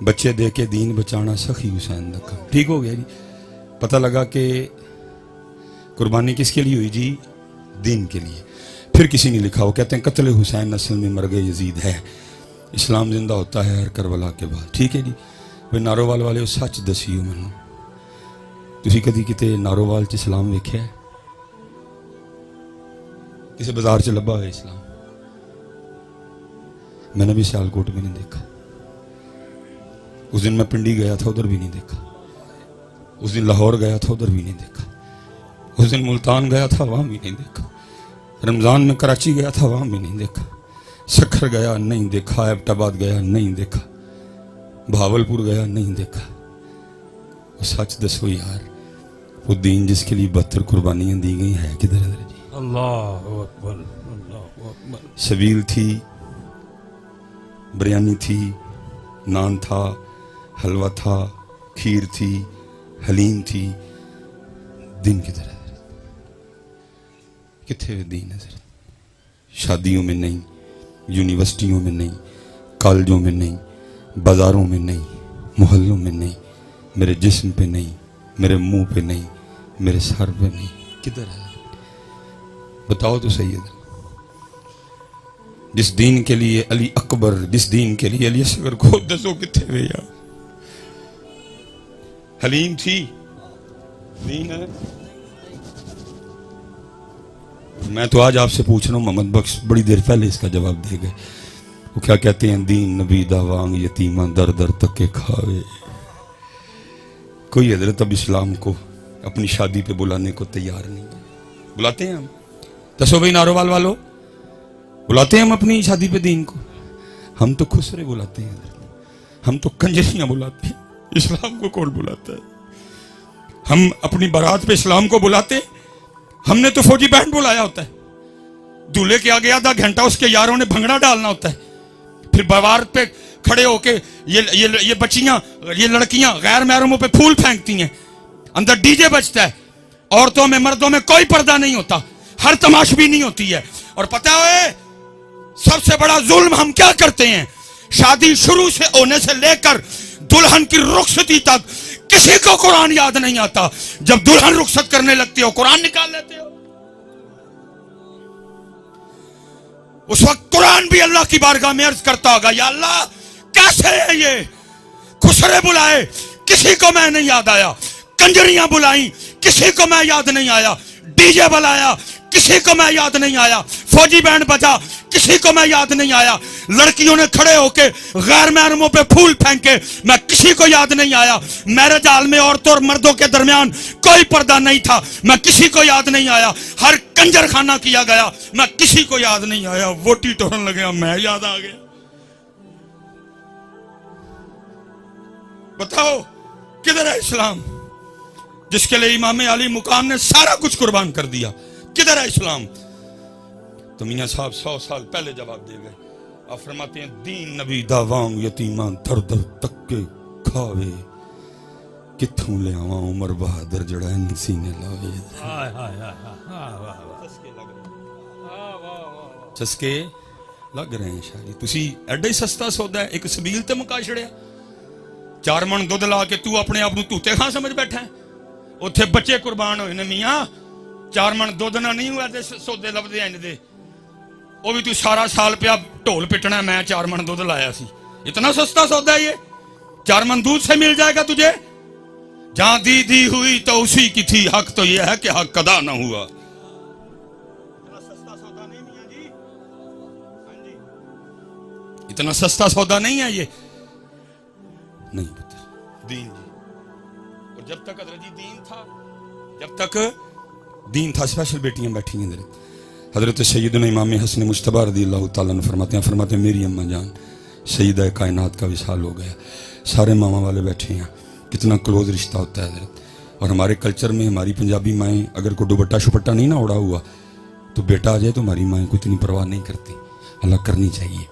بچے دے کے دین بچانا سخی حسین دا کام. ٹھیک ہو گیا جی. پتہ لگا کہ قربانی کس کے لیے ہوئی جی؟ دین کے لیے. پھر کسی نے لکھا، وہ کہتے ہیں قتل حسین اصل میں مرگ یزید ہے، اسلام زندہ ہوتا ہے ہر کربلا کے بعد. ٹھیک ہے جی. وہ نارووال والے سچ دسیو مینوں، تسی کدی کتے نارووال چ اسلام ویکھیا ہے؟ کسی بازار چ لبا ہوئے اسلام؟ میں نے بھی سیالکوٹ میں نہیں دیکھا. اس دن میں پنڈی گیا تھا، ادھر بھی نہیں دیکھا. اس دن لاہور گیا تھا، ادھر بھی نہیں دیکھا. اس دن ملتان گیا تھا، وہاں بھی نہیں دیکھا. رمضان میں کراچی گیا تھا، وہاں بھی نہیں دیکھا. سکھر گیا نہیں دیکھا. ایبٹ آباد گیا نہیں دیکھا. بھاولپور گیا نہیں دیکھا. وہ سچ دسو یار، وہ دین جس کے لیے 72 قربانیاں دی گئی ہے کدھر ہے جی؟ اللہ اکبر، اللہ اکبر. سبیل تھی، بریانی تھی، نان تھا، حلوہ تھا، کھیر تھی، حلیم تھی. دین کدھر ہے؟ کتنے دین ہے؟ شادیوں میں نہیں، یونیورسٹیوں میں نہیں، کالجوں میں نہیں، بازاروں میں نہیں، محلوں میں نہیں، میرے جسم پہ نہیں، میرے منہ پہ نہیں، میرے سر پہ نہیں. کدھر ہے؟ بتاؤ تو صحیح ہے. جس دین کے لیے علی اکبر، جس دین کے لیے علی اصغر کو دسو کتنے ہوئے یار. حلیم تھی، دین ہے. میں تو آج آپ سے پوچھ رہا ہوں، محمد بخش بڑی دیر پہلے اس کا جواب دے گئے. وہ کیا کہتے ہیں؟ دین نبی دا وانگ یتیمہ در در تک کے کھاوے. کوئی حضرت اب اسلام کو اپنی شادی پہ بلانے کو تیار نہیں ہے. بلاتے ہیں ہم؟ دسو بھائی نارووال والو، بلاتے ہیں ہم اپنی شادی پہ دین کو؟ ہم تو خسرے بلاتے ہیں، ہم تو کنجریاں بلاتے ہیں. اسلام کو کون بلاتا ہے؟ ہم اپنی بارات پہ اسلام کو بلاتے ہیں؟ ہم نے تو فوجی بینڈ بلایا ہوتا ہے. دولہے کے آگے آدھا گھنٹہ اس کے یاروں نے بھنگڑا ڈالنا ہوتا ہے. پھر بوار پہ کھڑے ہو کے یہ بچیاں، یہ لڑکیاں غیر محرموں پہ پھول پھینکتی ہیں. اندر ڈی جے بجتا ہے. عورتوں میں مردوں میں کوئی پردہ نہیں ہوتا. ہر تماش بھی نہیں ہوتی ہے. اور پتہ ہے سب سے بڑا ظلم ہم کیا کرتے ہیں؟ شادی شروع سے ہونے سے لے کر دلہن کی رخصتی تک کسی کو قرآن یاد نہیں آتا. جب دلہن رخصت کرنے لگتی ہو قرآن نکال لیتے ہو. اس وقت قرآن بھی اللہ کی بارگاہ میں عرض کرتا ہوگا، یا اللہ کیسے ہے یہ؟ خسرے بلائے، کسی کو میں نہیں یاد آیا. کنجریاں بلائیں، کسی کو میں یاد نہیں آیا. ڈی جے بلایا، کسی کو میں یاد نہیں آیا. فوجی بینڈ بجا، کسی کو میں یاد نہیں آیا. لڑکیوں نے کھڑے ہو کے غیر محرموں پہ پھول پھینکے، میں کسی کو یاد نہیں آیا. میرج ہال میں عورتوں اور مردوں کے درمیان کوئی پردہ نہیں تھا، میں کسی کو یاد نہیں آیا. ہر کنجر خانہ کیا گیا، میں کسی کو یاد نہیں آیا. ووٹی ٹورن لگیا، میں یاد آ گیا. بتاؤ کدھر ہے اسلام جس کے لیے امام علی مقام نے سارا کچھ قربان کر دیا؟ کدھر ہے اسلام؟ تو میاں صاحب 100 سال پہلے جواب دے گئے. آپ فرماتے ہیں دین نبی دا وانگ یتیمان در در تک کے کھاوے. کتھوں لے آواں عمر بہادر جڑا ان سینے لاوے. چسکے لگ رہے ہیں شاہی. تسی ایڈا ہی سستا سودا ہے ایک سبیل تے مکا چھڑیا. 4 من دودھ لا کے تو اپنے آپ نو توتے خاں سمجھ بیٹھا ہے. اتھے بچے قربان ہوئے نے میاں. 4 من دودھ نہ نہیں ہوا دے سودے لبدے ہیں دے. وہ بھی تو سارا سال پہ اب ڈھول پٹنا ہے. میں 4 من دودھ لایا سی. اتنا سستا سودا ہے یہ؟ 4 من دودھ سے مل جائے گا تجھے. جہاں دی ہوئی تو اسی کی تھی. حق تو یہ ہے کہ حق ادا نہ ہوا. اتنا سستا سودا نہیں میاں جی. ہاں جی اتنا سستا سودا نہیں ہے یہ. نہیں پتہ دین جی. اور جب تک حضرت جی دین تھا، جب تک دین تھا. اسپیشل بیٹیاں بیٹھی ہیں ادھر. حضرت سیدنا امام حسن مجتبی رضی اللہ تعالیٰ عنہ فرماتے ہیں میری اماں جان سیدہ کائنات کا وصال ہو گیا. سارے ماما والے بیٹھے ہیں. کتنا کلوز رشتہ ہوتا ہے حضرت. اور ہمارے کلچر میں ہماری پنجابی مائیں اگر کوئی دوپٹہ شپٹہ نہیں نہ اڑا ہوا تو بیٹا آ جائے تو ہماری مائیں کو اتنی پرواہ نہیں کرتی. اللہ کرنی چاہیے.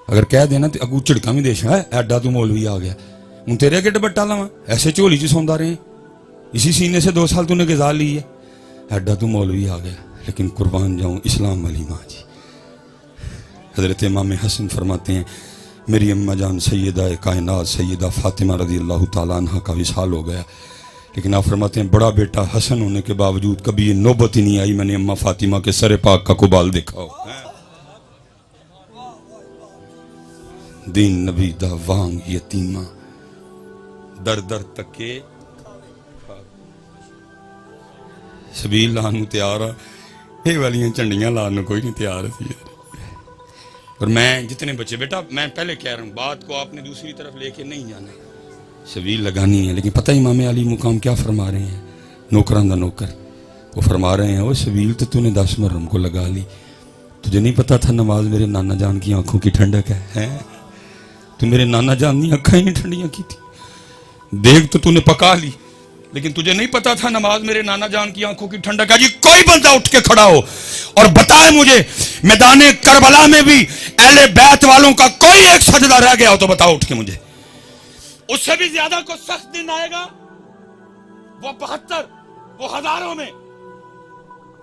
اگر کہہ دینا تو اگو چڑکا بھی دیش ہے ایڈا تو مولوی آ گیا ہوں تیرے کے دوپٹہ لاواں ایسے جھولی چ سوندا رہے اسی سینے سے 2 سال تو نے غذا لی ہے. ایڈا تو مولوی آ گیا. لیکن قربان جاؤں اسلام والی ماں جی. حضرت امام حسن فرماتے ہیں میری اماں جان سیدہ کائنات سیدہ فاطمہ رضی اللہ تعالیٰ عنہ کا وصال ہو گیا، لیکن آپ فرماتے ہیں بڑا بیٹا حسن ہونے کے باوجود کبھی یہ نوبت ہی نہیں آئی میں نے اماں فاطمہ کے سر پاک کا قبال دیکھا ہو۔ دین نبی دا وانگ یتیمہ در در تکے سبیل لانو تیار یہ والیاں چنڈیاں لانو کوئی نہیں تیار تھی۔ اور میں جتنے بچے بیٹا میں پہلے کہہ رہا ہوں بات کو آپ نے دوسری طرف لے کے نہیں جانا، سبیل لگانی ہے، لیکن پتہ امام علی مقام کیا فرما رہے ہیں؟ نوکران دا نوکر وہ فرما رہے ہیں وہ سبیل تو نے 10 محرم کو لگا لی، تجھے نہیں پتا تھا نماز میرے نانا جان کی آنکھوں کی ٹھنڈک ہے؟ تو میرے نانا جان کی آنکھیں ہی ٹھنڈیاں کی تھی، دیکھ تو نے پکا لی، لیکن تجھے نہیں پتا تھا نماز میرے نانا جان کی آنکھوں کی ٹھنڈک ہے۔ جی کوئی بندہ اٹھ کے کھڑا ہو اور بتائے مجھے میدان کربلا میں بھی اہل بیت والوں کا کوئی ایک سجدہ رہ گیا ہو تو بتاؤ اٹھ کے مجھے، اس سے بھی زیادہ کو سخت دن آئے گا، وہ 72 وہ ہزاروں میں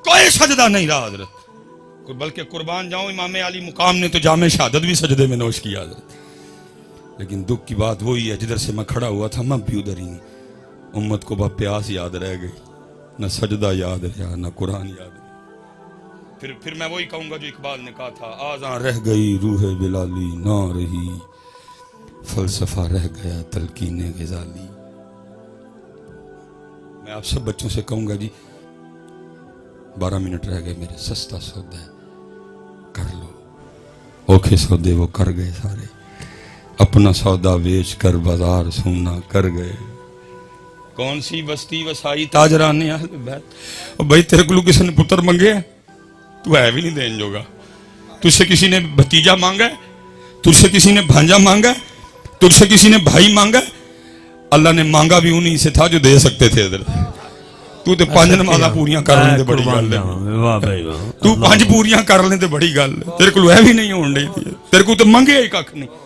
کوئی سجدہ نہیں رہا حضرت، بلکہ قربان جاؤں امام علی مقام نے تو جامع شہادت بھی سجدے میں نوش کیا حضرت۔ لیکن دکھ کی بات وہی ہے جدھر سے میں کھڑا ہوا تھا میں بھی ادھر ہی ہوں، امت کو بس پیاس یاد رہ گئی، نہ سجدہ یاد رہا نہ قرآن یاد رہا۔ پھر میں وہی کہوں گا جو اقبال نے کہا تھا، آزاں رہ گئی روح بلالی نہ رہی، فلسفہ رہ گیا تلقین غزالی۔ میں آپ سب بچوں سے کہوں گا جی 12 منٹ رہ گئے میرے، سستا سودا ہے کر لو، اوکھے سودے وہ کر گئے سارے، اپنا سودا بیچ کر بازار سونا کر گئے، کون سی بستی وسائی تاجران اہل بیت۔ اور بھائی تیرے کو کسی نے پتر منگے ہیں تو ہے بھی نہیں دین جوگا، تجھ سے کسی نے بھتیجا مانگا ہے، تجھ سے کسی نے بھانجا مانگا ہے، تجھ سے کسی نے بھائی مانگا ہے؟ اللہ نے مانگا بھی انہی سے تھا جو دے سکتے تھے حضرت۔ تو تے 5 نمازاں پوریاں کر لیں تے بڑی گل ہے، تو 5 پوریاں کر لیں تے بڑی گل ہے، تیرے کو ہے بھی نہیں ہون ڈی تھی، تیرے کو تو منگے ہی ککھ نہیں۔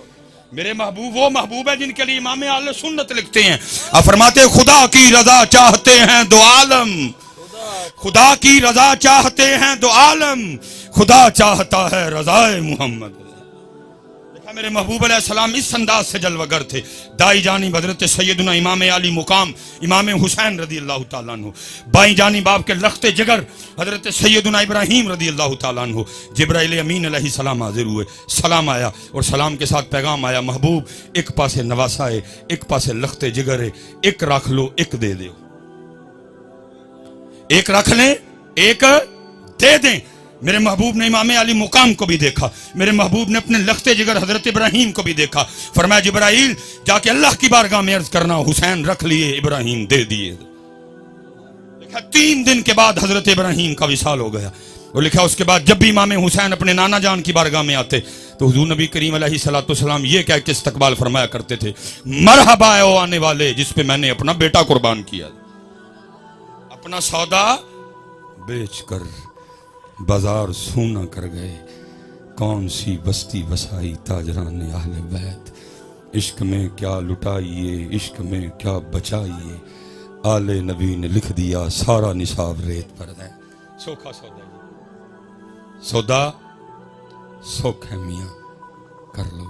میرے محبوب وہ محبوب ہے جن کے لیے امام اہل سنت لکھتے ہیں، آپ فرماتے ہیں خدا کی رضا چاہتے ہیں دو عالم، خدا کی رضا چاہتے ہیں دو عالم، خدا چاہتا ہے رضائے محمد۔ دیکھا میرے محبوب علیہ السلام اس انداز سے جلوہ گر تھے، دائی جانب حضرت سیدنا امام علی مقام امام حسین رضی اللہ تعالیٰ عنہ، بائیں جانب آپ کے لخت جگر حضرت سیدنا ابراہیم رضی اللہ تعالیٰ عنہ۔ جبرائیل امین علیہ السلام حاضر ہوئے، سلام آیا اور سلام کے ساتھ پیغام آیا، محبوب ایک پاسے نواسا ہے، ایک پاسے لخت جگر ہے، ایک رکھ لو ایک دے دو، ایک رکھ لیں ایک دے دیں۔ میرے محبوب نے امام علی مقام کو بھی دیکھا، میرے محبوب نے اپنے لخت جگر حضرت ابراہیم کو بھی دیکھا، فرمایا جبرائیل جا کے اللہ کی بارگاہ میں عرض کرنا حسین رکھ لیے ابراہیم دے دیے۔ دیکھا 3 دن کے بعد حضرت ابراہیم کا وصال ہو گیا، اور لکھا اس کے بعد جب بھی امام حسین اپنے نانا جان کی بارگاہ میں آتے تو حضور نبی کریم علیہ السلام یہ کہہ کے استقبال فرمایا کرتے تھے، مرحبا ہے او آنے والے جس پہ میں نے اپنا بیٹا قربان کیا، اپنا سودا بیچ کر بازار سونا کر گئے، کون سی بستی بسائی تاجران اہل بیت، عشق میں کیا لٹائیے عشق میں کیا بچائیے، آل نبی نے لکھ دیا سارا نصاب ریت پر ہے۔ سوکھا سودا سودا سوکھ ہے میاں کر لو،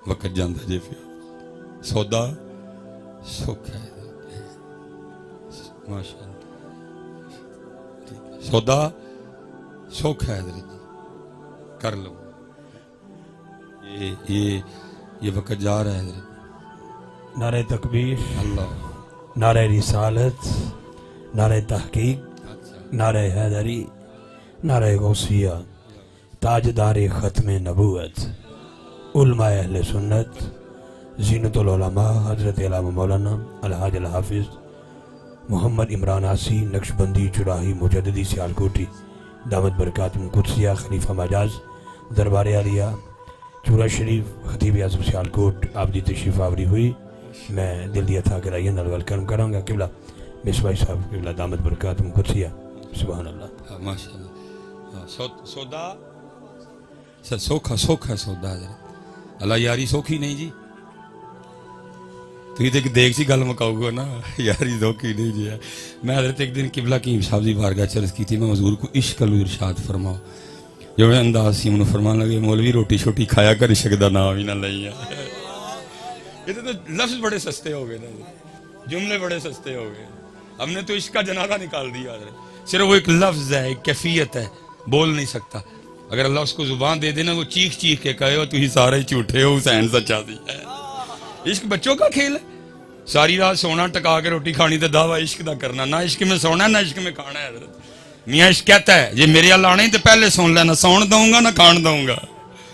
وقت جاندہ جے پھر سودا سوکھ ہے ماشاءاللہ، سودا سوکھ ہے حضرت کر لو، یہ وقت جا رہا ہے حضرت۔ نعرہ تکبیر، اللہ، نعرہ رسالت، نعرہ تحقیق، نعرہ حیدری، نعرہ غوثیہ، تاجدار ختم نبوت، علماء اہل سنت، زینت العلماء حضرت علامہ مولانا الحاج الحافظ محمد عمران آسی نقشبندی چراہی مجددی سیالکوٹی دامت برکاتم قدسیہ خلیفہ مجاز دربار عالیہ چورا شریف خطیب اعظم سیالکوٹ آپ دی تشریف آوری ہوئی، میں دل دیا تھا کہ رائین ویلکم کروں گا قبلہ مصباح صاحب قبلہ دامت برکاتم قدسیہ، سبحان اللہ ماشاءاللہ۔ سودا سوکھا سوکھا سودا حضرت، اللہ یاری سوکھی نہیں جی، تو یہ دیکھ سی گل مکاؤ گا نا، یاری سوکھی نہیں جی۔ میں حضرت ایک دن قبلہ کی صاحب دی بارگاہ چرز کی تھی، میں حضور کو عشق کروں ارشاد فرماؤ، جو انداز سی انہوں فرمان لگے مولوی روٹی شوٹی کھایا کر عشق دا نام ہی نہ لئی ہے. یہ تو لفظ بڑے سستے ہو گئے نا, جملے بڑے سستے ہو گئے. ہم نے تو عشق کا جنازہ نکال دیا. صرف وہ ایک لفظ ہے, ایک کیفیت ہے, بول نہیں سکتا. اگر اللہ اس کو زبان دے دینا وہ چیخ چیخ کے کہے ہو تو ہی سارے جھوٹے ہو, حسین سچا دی ہے. عشق بچوں کا کھیل ہے. ساری رات سونا ٹکا کے روٹی کھانی تو دعویٰ عشق دا کرنا. نہ عشق میں سونا ہے نہ عشق میں کھانا ہے. حضرت میاں عشق کہتا ہے یہ میرے اللہ آنے تو پہلے سن لینا, سون دوں گا نہ کھان دوں گا.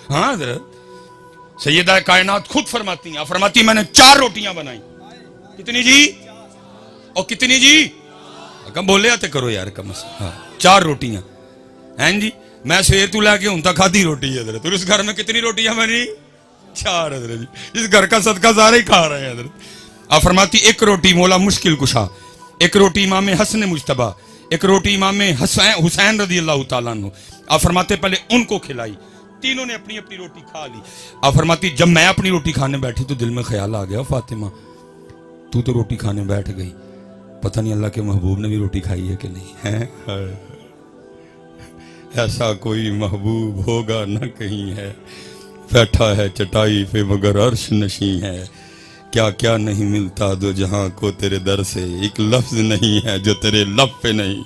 ہاں حضرت سیدہ کائنات خود فرماتی ہیں, فرماتی میں نے 4 روٹیاں بنائی. کتنی جی؟ اور کتنی جی؟ کم بولے آتے کرو یار کم سے. ہاں 4 روٹیاں ہیں جی. میں سویر تو لے کے ہوں تک کھادی روٹی ہے حضرت. اور اس گھر میں کتنی روٹیاں بنی؟ 4 حضرت جی. اس گھر کا صدقہ سارے ہی کھا رہے ہیں حضرت. آپ فرماتی ایک روٹی مولا مشکل کشا, ایک روٹی امام حسن مجتبی, ایک روٹی امام حسین رضی اللہ تعالیٰ عنہ. آپ فرماتے پہلے ان کو کھلائی, تینوں نے اپنی اپنی روٹی کھا لی. آپ فرماتی جب میں اپنی روٹی کھانے بیٹھی تو دل میں خیال آ گیا فاطمہ تو روٹی کھانے بیٹھ گئی, پتہ نہیں اللہ کے محبوب نے بھی روٹی کھائی ہے کہ نہیں ہے. ایسا کوئی محبوب ہوگا نہ کہیں ہے, بیٹھا ہے چٹائی پہ مگر عرش نشیں ہے. کیا کیا نہیں ملتا دو جہاں کو تیرے در سے, ایک لفظ نہیں ہے جو تیرے لب پہ نہیں.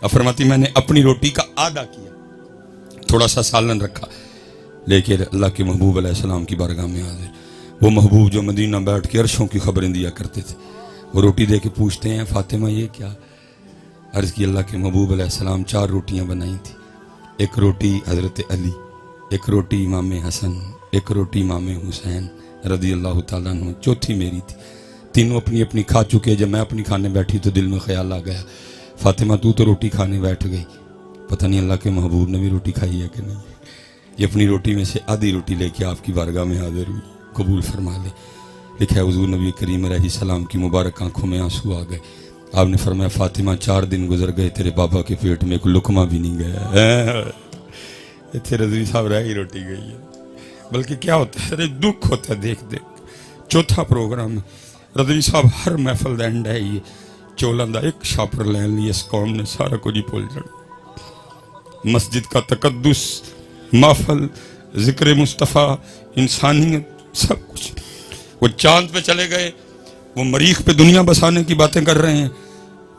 فرماتی میں نے اپنی روٹی کا آدھا کیا, تھوڑا سا سالن رکھا, لیکن اللہ کے محبوب علیہ السلام کی بارگاہ میں حاضر. وہ محبوب جو مدینہ بیٹھ کے عرشوں کی خبریں دیا کرتے تھے, وہ روٹی دے کے پوچھتے ہیں فاطمہ یہ کیا؟ عرض کی اللہ کے محبوب علیہ السلام 4 روٹیاں بنائی تھی. ایک روٹی حضرت علی, ایک روٹی امام حسن, ایک روٹی امام حسین رضی اللہ تعالیٰ عنہ, چوتھی میری تھی. تینوں اپنی اپنی کھا چکے. جب میں اپنی کھانے بیٹھی تو دل میں خیال آ گیا فاطمہ تو روٹی کھانے بیٹھ گئی, پتہ نہیں اللہ کے محبوب نے بھی روٹی کھائی ہے کہ نہیں. یہ اپنی روٹی میں سے آدھی روٹی لے کے آپ کی بارگاہ میں حاضر ہوئی, قبول فرما لے. لکھا ہے حضور نبی کریم علیہ السلام کی مبارک آنکھوں میں آنسو آ گئے. آپ نے فرمایا فاطمہ 4 دن گزر گئے تیرے بابا کے پیٹ میں ایک لقمہ بھی نہیں گیا. اتنے رضوی صاحب رہ ہی روٹی گئی ہے. بلکہ کیا ہوتا ہے دکھ ہوتا ہے دیکھ دیکھ. چوتھا پروگرام رضوی صاحب ہر محفل دا اینڈ ہے یہ چولن دا ایک شاپر لین لی اس قوم نے سارا کچھ ہی بھول جانا. مسجد کا تقدس, محفل, ذکر مصطفیٰ, انسانیت, سب کچھ. وہ چاند پہ چلے گئے, وہ مریخ پہ دنیا بسانے کی باتیں کر رہے ہیں,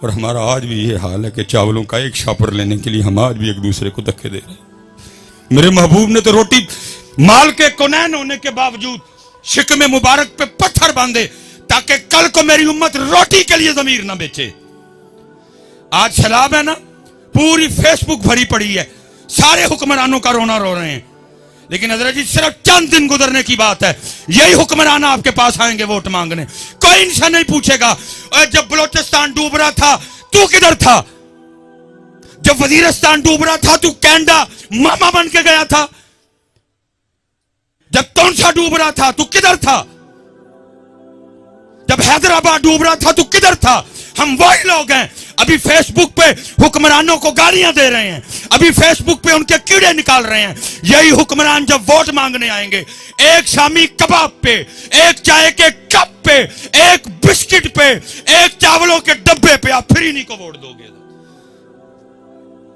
اور ہمارا آج بھی یہ حال ہے کہ چاولوں کا ایک شاپر لینے کے لیے ہم آج بھی ایک دوسرے کو دھکے دے رہے ہیں. میرے محبوب نے تو روٹی مال کے کونین ہونے کے باوجود شکم مبارک پہ پتھر باندھے تاکہ کل کو میری امت روٹی کے لیے ضمیر نہ بیچے. آج سیلاب ہے نا, پوری فیس بک بھری پڑی ہے, سارے حکمرانوں کا رونا رو رہے ہیں. لیکن حضرت جی صرف چند دن گزرنے کی بات ہے, یہی حکمران آپ کے پاس آئیں گے ووٹ مانگنے. کوئی ان سے نہیں پوچھے گا جب بلوچستان ڈوب رہا تھا تو کدھر تھا, جب وزیرستان ڈوب رہا تھا تو کینیڈا ماما بن کے گیا تھا, جب تونسا ڈوب رہا تھا تو کدھر تھا, جب حیدرآباد ڈوب رہا تھا تو کدھر تھا. ہم وہی لوگ ہیں ابھی فیس بک پہ حکمرانوں کو گالیاں دے رہے ہیں, ابھی فیس بک پہ ان کے کیڑے نکال رہے ہیں. یہی حکمران جب ووٹ مانگنے آئیں گے, ایک شامی کباب پہ, ایک چائے کے کپ پہ, ایک بسکٹ پہ, ایک چاولوں کے ڈبے پہ آپ پھر انہی کو ووٹ دو گے.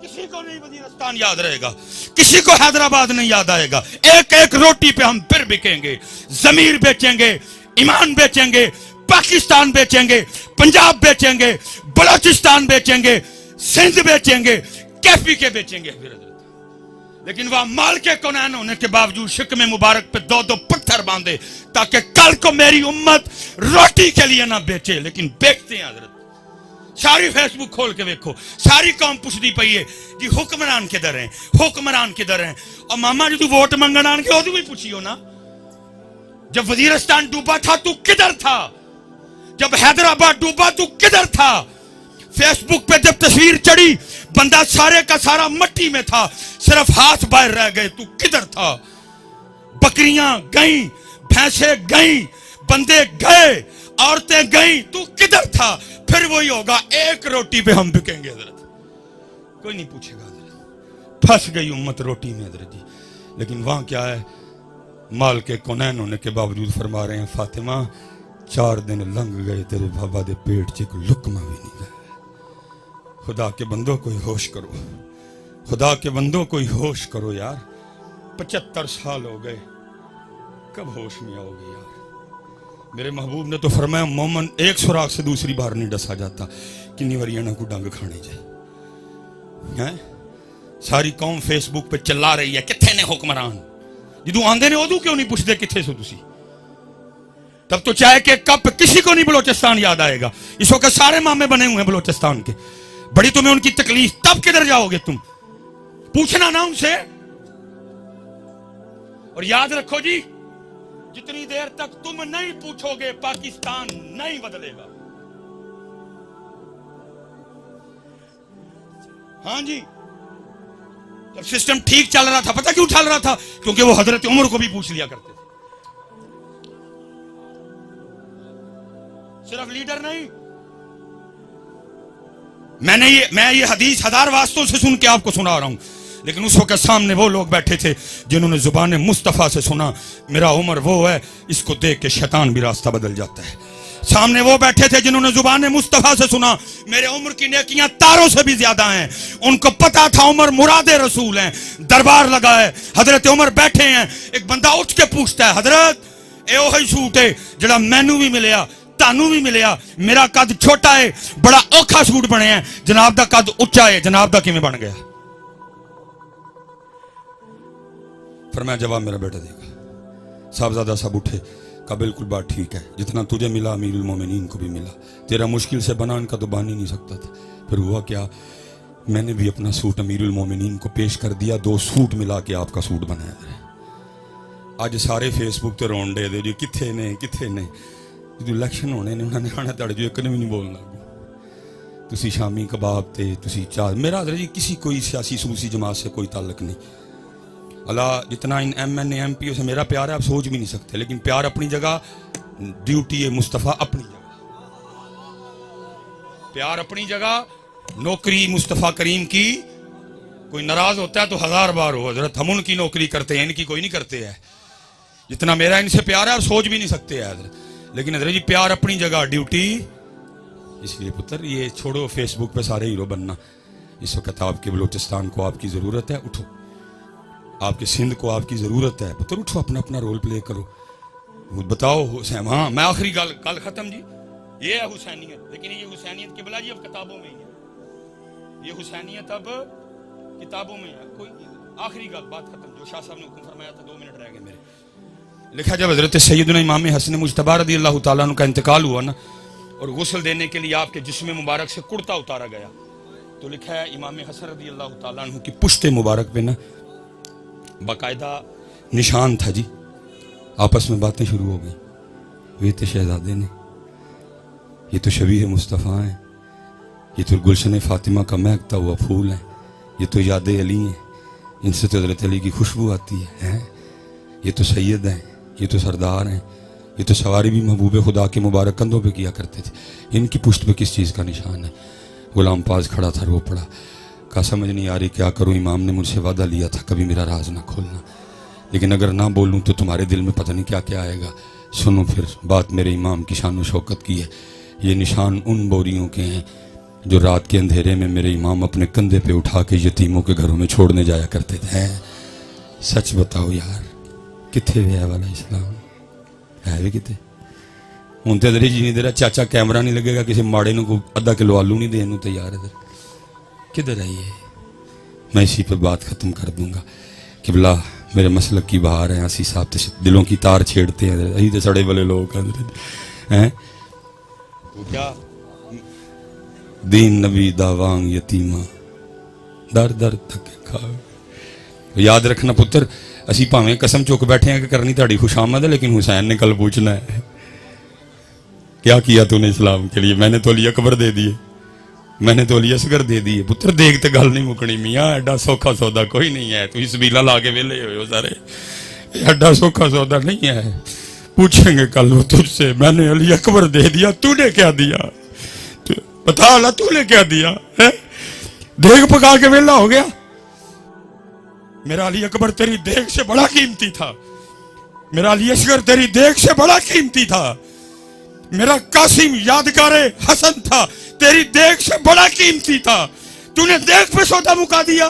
کسی کو نہیں وزیرستان یاد رہے گا, کسی کو حیدرآباد نہیں یاد آئے گا. ایک ایک روٹی پہ ہم پھر بکیں گے, ضمیر بیچیں گے, ایمان بیچیں گے, پاکستان بیچیں گے, پنجاب بیچیں گے, بلوچستان بیچیں گے, سندھ بیچیں گے, کیفی کے بیچیں گے. لیکن وہ مال کے کونین ہونے کے باوجود شکم مبارک پہ 2 پتھر باندھے تاکہ کل کو میری امت روٹی کے لیے نہ بیچے. لیکن بیچتے ہیں حضرت. ساری فیس بک کھول کے دیکھو, ساری قوم پوچھتی پئی ہے جی حکمران کدھر ہیں, حکمران کدھر ہیں. اور ماما جی تو ووٹ منگن آن کے وہ بھی پوچھیو نا, جب وزیرستان ڈوبا تھا تو کدھر تھا, جب حیدرآباد ڈوبا تو کدھر تھا. فیس بک پہ جب تصویر چڑھی بندہ سارے کا سارا مٹی میں تھا, صرف ہاتھ باہر رہ گئے, تو کدھر تھا. بکریاں گئیں, بھینسیں گئیں, بندے گئے, عورتیں گئیں, تو کدھر تھا. پھر وہی ہوگا, ایک روٹی پہ ہم بکیں گے حضرت. کوئی نہیں پوچھے گا حضرت, پھنس گئی امت روٹی میں حضرت جی. لیکن وہاں کیا ہے, مال کے کونین ہونے کے باوجود فرما رہے ہیں فاطمہ 4 دن لنگ گئے تیرے بابا دے پیٹ چ کوئی لقمہ بھی نہیں گیا. خدا کے بندوں کوئی ہوش کرو, خدا کے بندوں کوئی ہوش کرو یار, 75 سال ہو گئے, کب ہوش میں آؤ گے یار. میرے محبوب نے تو فرمایا مومن ایک سوراخ سے دوسری بار نہیں ڈسا جاتا, کنی وریاں کو ڈنگ کھانے جائے. ساری قوم فیس بک پہ چلا رہی ہے کتنے نے حکمران, جدو آندے نے ادو کیوں نہیں پوچھتے کتنے سو تسی. تب تو چائے کے کپ کسی کو نہیں بلوچستان یاد آئے گا. اس وقت سارے مامے بنے ہوئے ہیں بلوچستان کے, بڑی تمہیں ان کی تکلیف, تب کدھر جاؤ گے تم, پوچھنا نا ان سے. اور یاد رکھو جی, جتنی دیر تک تم نہیں پوچھو گے پاکستان نہیں بدلے گا. ہاں جی, جب سسٹم ٹھیک چل رہا تھا, پتہ کیوں چل رہا تھا؟ کیونکہ وہ حضرت عمر کو بھی پوچھ لیا کرتے تھے. صرف لیڈر نہیں. میں یہ حدیث 1000 واسطوں سے سن کے آپ کو سنا رہا ہوں, لیکن اس وقت سامنے وہ لوگ بیٹھے تھے جنہوں نے زبان مصطفیٰ سے سنا میرا عمر وہ ہے, اس کو دیکھ کے شیطان بھی راستہ بدل جاتا ہے. سامنے وہ بیٹھے تھے جنہوں نے زبان مصطفیٰ سے سنا میرے عمر کی نیکیاں تاروں سے بھی زیادہ ہیں. ان کو پتا تھا عمر مراد رسول ہیں. دربار لگا ہے, حضرت عمر بیٹھے ہیں. ایک بندہ اٹھ کے پوچھتا ہے, حضرت اے وہی سوٹ ہے جڑا مینوں بھی ملیا تانوں بھی ملیا, میرا قد چھوٹا ہے, بڑا اوکھا سوٹ بنے ہیں, جناب دا قد اچا ہے, جناب دا کیویں بن گیا؟ فرمایا جواب میرا بیٹا دے گا. صاحبزادہ صاحب اٹھے, کہا بالکل بات ٹھیک ہے, جتنا تجھے ملا امیر المومنین کو بھی ملا, تیرا مشکل سے بنا ان کا تو بان ہی نہیں سکتا تھا. پھر ہوا کیا, میں نے بھی اپنا سوٹ امیر المومنین کو پیش کر دیا, 2 سوٹ ملا کے آپ کا سوٹ بنایا ہے. آج سارے فیس بک تے رون ڈے دے جی کتھے نے جو الیکشن ہونے نے انہوں نے کھانا تڑ جو ایک نے بھی نہیں بولنا. تسی شامی کباب تے تسی چاہ, میرا حضرت جی کسی کوئی سیاسی سوسی جماعت سے کوئی تعلق نہیں. اللہ جتنا ان M N A M P O سے میرا پیار ہے آپ سوچ بھی نہیں سکتے, لیکن پیار اپنی جگہ, ڈیوٹی ہے مصطفیٰ اپنی جگہ, پیار اپنی جگہ, نوکری مصطفیٰ کریم کی. کوئی ناراض ہوتا ہے تو 1000 بار ہو, حضرت ہم ان کی نوکری کرتے ہیں, ان کی کوئی نہیں کرتے ہے. جتنا میرا ان سے پیار ہے آپ سوچ بھی نہیں سکتے ہے حضرت, لیکن حضرت جی پیار اپنی جگہ, ڈیوٹی. اس لیے پتر یہ چھوڑو فیس بک پہ سارے ہیرو بننا. اس وقت آپ کے بلوچستان کو آپ کی ضرورت ہے, اٹھو. آپ کے سندھ کو آپ کی ضرورت ہے, پتر اٹھو, اپنا اپنا رول پلے کرو. بتاؤ حسین, ہاں میں آخری گل ختم جی, یہ ہے حسینیت. لیکن یہ حسینیت قبلہ جی اب کتابوں میں ہی ہے, یہ حسینیت اب کتابوں میں ہے. کوئی آخری گل, بات ختم. جو شاہ صاحب نے حکم فرمایا تھا 2 منٹ رہ گئے میرے. لکھا جب حضرت سیدنا امام حسن مجتبی رضی اللہ تعالیٰ عنہ کا انتقال ہوا نا, اور غسل دینے کے لیے آپ کے جسم مبارک سے کرتا اتارا گیا, تو لکھا ہے امام حسن رضی اللہ تعالیٰ عنہ کی پشت مبارک پہ نا باقاعدہ نشان تھا جی. آپس میں باتیں شروع ہو گئیں, یہ تو شہزادے نے, یہ تو شبیہ مصطفیٰ ہیں, یہ تو گلشن فاطمہ کا مہکتا ہوا پھول ہے, یہ تو یاد علی ہیں, ان سے تو حضرت علی کی خوشبو آتی ہے, یہ تو سید ہیں, یہ تو سردار ہیں, یہ تو سواری بھی محبوب خدا کے مبارک کندھوں پہ کیا کرتے تھے. ان کی پشت پہ کس چیز کا نشان ہے؟ غلام پاس کھڑا تھا, رو پڑا, کہا سمجھ نہیں آ رہی کیا کروں, امام نے مجھ سے وعدہ لیا تھا کبھی میرا راز نہ کھولنا, لیکن اگر نہ بولوں تو تمہارے دل میں پتہ نہیں کیا کیا آئے گا. سنو پھر بات میرے امام کی شان و شوکت کی ہے. یہ نشان ان بوریوں کے ہیں جو رات کے اندھیرے میں میرے امام اپنے کندھے پہ اٹھا کے یتیموں کے گھروں میں چھوڑنے جایا کرتے تھے. سچ بتاؤ یار, کتنے ہے والا اسلام ہے بھی کتنے؟ ہوں تو ادھر جی نہیں دے رہا, چاچا کیمرہ نہیں لگے گا, کسی ماڑے نو کو آدھا کلو آلو نہیں دین تیار ہے. کدھر ہے یہ؟ میں اسی پہ بات ختم کر دوں گا. قبلہ میرے مسلک کی بہار ہیں, اسی صاحب دلوں کی تار چھیڑتے ہیں, یہی تو سڑے والے لوگ ہیں. وہ کیا دین نبی داوانگ یتیمہ در در تک کھا. یاد رکھنا پتر, اسی پاویں قسم چک بیٹھے ہیں کہ کرنی تاڑی خوش آمد ہے, لیکن حسین نے کل پوچھنا ہے کیا کیا تو نے اسلام کے لیے. میں نے تو علی اکبر دے دیے, میں نے تو علی اصغر دے دیے. پتر دیکھتے گل نہیں مکنی میاں, ایڈا سوکھا سودا کوئی نہیں ہے. تو اس بیلا لا کے ویلے ہوئے ہو سارے, ایڈا سوکھا سودا نہیں ہے. پوچھیں گے کل وہ تجھ سے, میں نے علی اکبر دے دیا, تو نے کیا دیا؟ بتا اللہ تو نے کیا دیا؟ دیکھ پکا کے ویلا ہو گیا. میرا علی اکبر تیری دیکھ سے بڑا قیمتی تھا, میرا علی اصغر تیری دیکھ سے بڑا قیمتی تھا, میرا قاسم یادگار حسن تھا تیری دیکھ سے بڑا قیمتی تھا. تو نے دیکھ پہ سودا مکا دیا.